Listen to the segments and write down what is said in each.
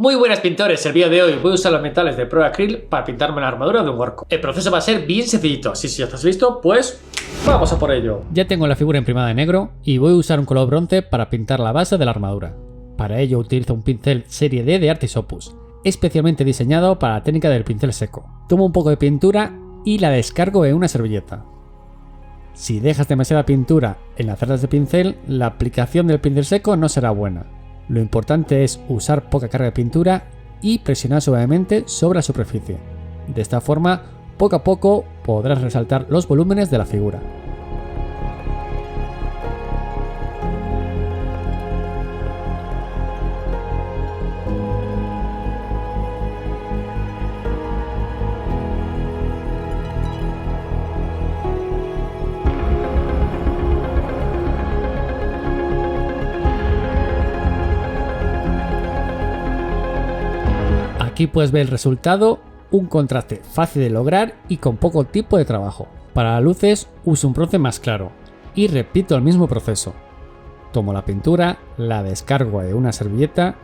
Muy buenas pintores, el vídeo de hoy voy a usar los metales de ProAcryl para pintarme la armadura de un orco. El proceso va a ser bien sencillito, así que si ya estás listo, pues vamos a por ello. Ya tengo la figura imprimida de negro y voy a usar un color bronce para pintar la base de la armadura. Para ello utilizo un pincel serie D de Artis Opus, especialmente diseñado para la técnica del pincel seco. Tomo un poco de pintura y la descargo en una servilleta. Si dejas demasiada pintura en las cerdas de pincel, la aplicación del pincel seco no será buena. Lo importante es usar poca carga de pintura y presionar suavemente sobre la superficie. De esta forma, poco a poco podrás resaltar los volúmenes de la figura. Aquí puedes ver el resultado, un contraste fácil de lograr y con poco tipo de trabajo. Para las luces uso un bronce más claro y repito el mismo proceso. Tomo la pintura, la descargo de una servilleta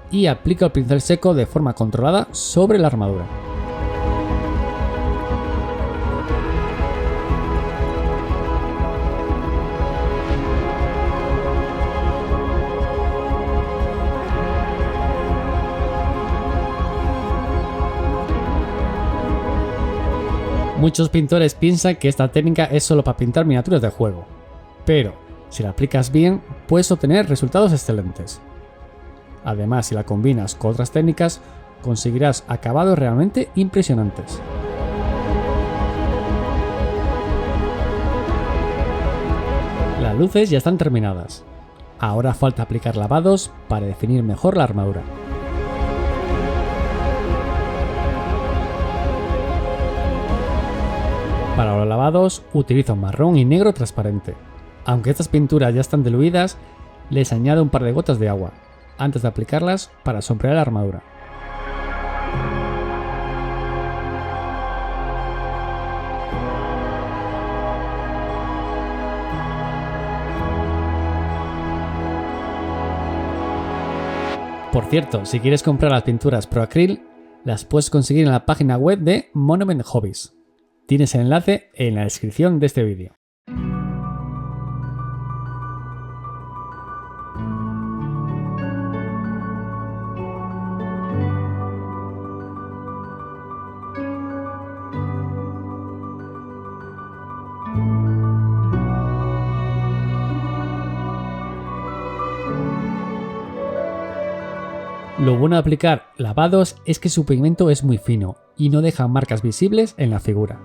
y aplico el pincel seco de forma controlada sobre la armadura. Muchos pintores piensan que esta técnica es solo para pintar miniaturas de juego, pero si la aplicas bien puedes obtener resultados excelentes. Además, si la combinas con otras técnicas, conseguirás acabados realmente impresionantes. Las luces ya están terminadas. Ahora falta aplicar lavados para definir mejor la armadura. Para los lavados utilizo marrón y negro transparente. Aunque estas pinturas ya están diluidas, les añado un par de gotas de agua antes de aplicarlas para sombrear la armadura. Por cierto, si quieres comprar las pinturas ProAcryl, las puedes conseguir en la página web de Monument Hobbies. Tienes el enlace en la descripción de este vídeo. Lo bueno de aplicar lavados es que su pigmento es muy fino y no deja marcas visibles en la figura.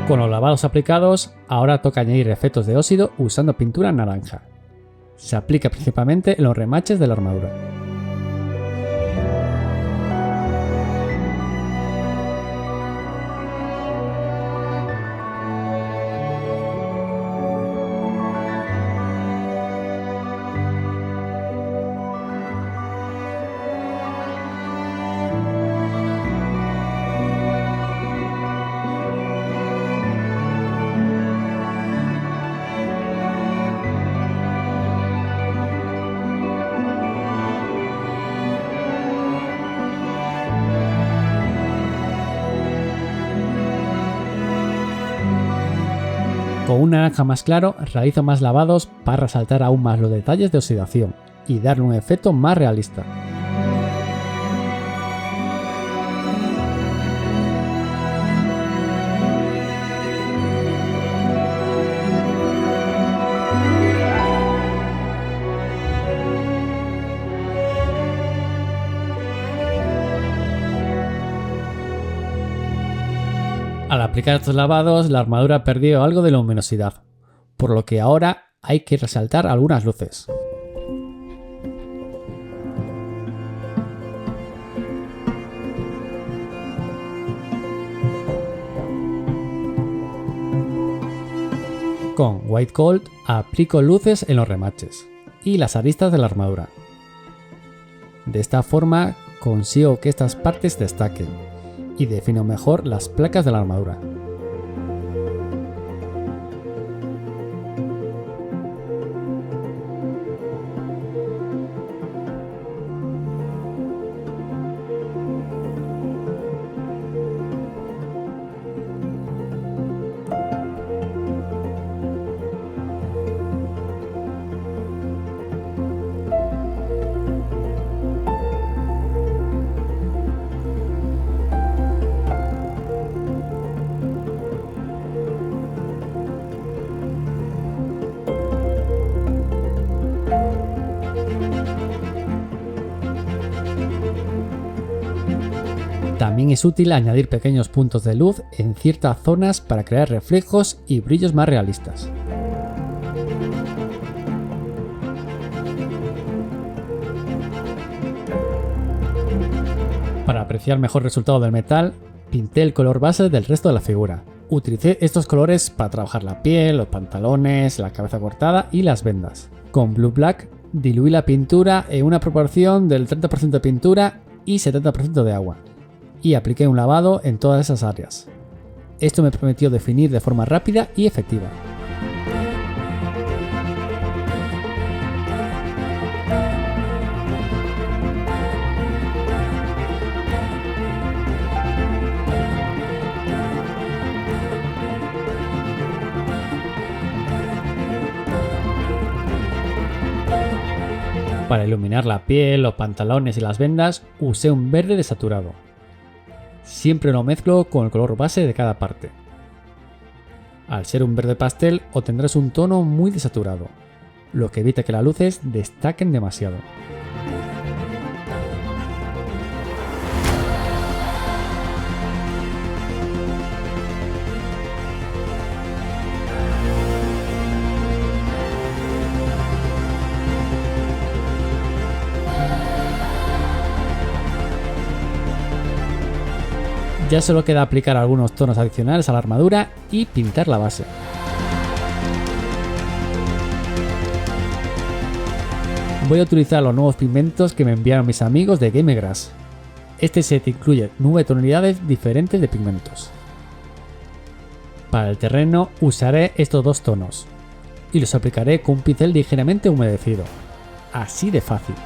Con los lavados aplicados, ahora toca añadir efectos de óxido usando pintura naranja. Se aplica principalmente en los remaches de la armadura. Con un naranja más claro realizo más lavados para resaltar aún más los detalles de oxidación y darle un efecto más realista. Al aplicar estos lavados, la armadura perdió algo de luminosidad, por lo que ahora hay que resaltar algunas luces. Con White Gold aplico luces en los remaches y las aristas de la armadura. De esta forma consigo que estas partes destaquen y defino mejor las placas de la armadura. También es útil añadir pequeños puntos de luz en ciertas zonas para crear reflejos y brillos más realistas. Para apreciar mejor resultado del metal, pinté el color base del resto de la figura. Utilicé estos colores para trabajar la piel, los pantalones, la cabeza cortada y las vendas. Con Blue Black diluí la pintura en una proporción del 30% de pintura y 70% de agua, y apliqué un lavado en todas esas áreas. Esto me permitió definir de forma rápida y efectiva. Para iluminar la piel, los pantalones y las vendas, usé un verde desaturado. Siempre lo mezclo con el color base de cada parte. Al ser un verde pastel obtendrás un tono muy desaturado, lo que evita que las luces destaquen demasiado. Ya solo queda aplicar algunos tonos adicionales a la armadura y pintar la base. Voy a utilizar los nuevos pigmentos que me enviaron mis amigos de Gamegrass. Este set incluye 9 tonalidades diferentes de pigmentos. Para el terreno usaré estos dos tonos y los aplicaré con un pincel ligeramente humedecido. Así de fácil.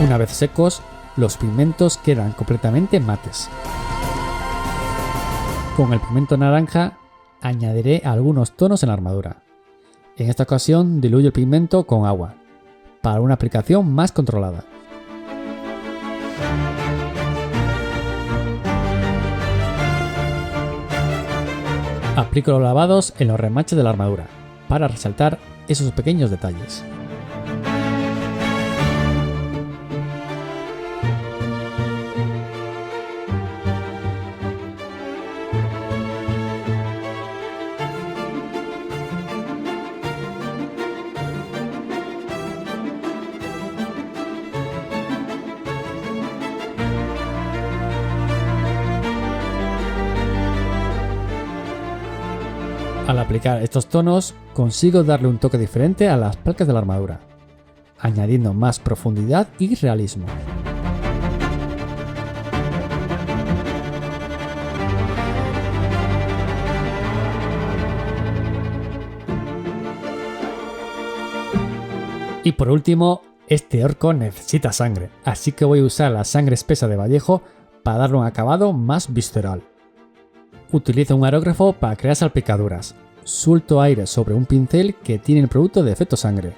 Una vez secos, los pigmentos quedan completamente mates. Con el pigmento naranja añadiré algunos tonos en la armadura. En esta ocasión diluyo el pigmento con agua, para una aplicación más controlada. Aplico los lavados en los remaches de la armadura, para resaltar esos pequeños detalles. Al aplicar estos tonos, consigo darle un toque diferente a las placas de la armadura, añadiendo más profundidad y realismo. Y por último, este orco necesita sangre, así que voy a usar la sangre espesa de Vallejo para darle un acabado más visceral. Utilizo un aerógrafo para crear salpicaduras. Suelto aire sobre un pincel que tiene el producto de efecto sangre,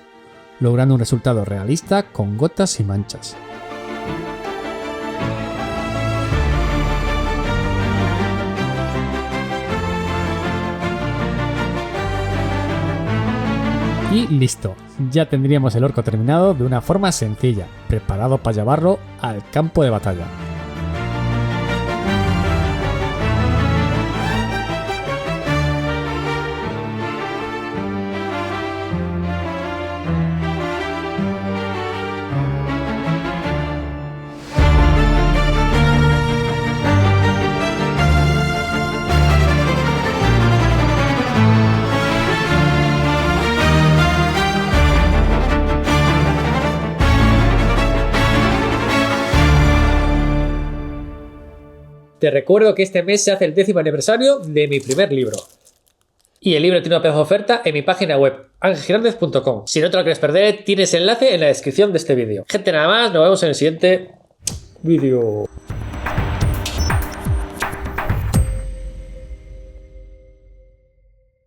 logrando un resultado realista con gotas y manchas. Y listo, ya tendríamos el orco terminado de una forma sencilla, preparado para llevarlo al campo de batalla. Te recuerdo que este mes se hace el 10º aniversario de mi primer libro. Y el libro tiene una pedazo de oferta en mi página web, angelgirandes.com. Si no te lo quieres perder, tienes enlace en la descripción de este vídeo. Gente, nada más, nos vemos en el siguiente vídeo.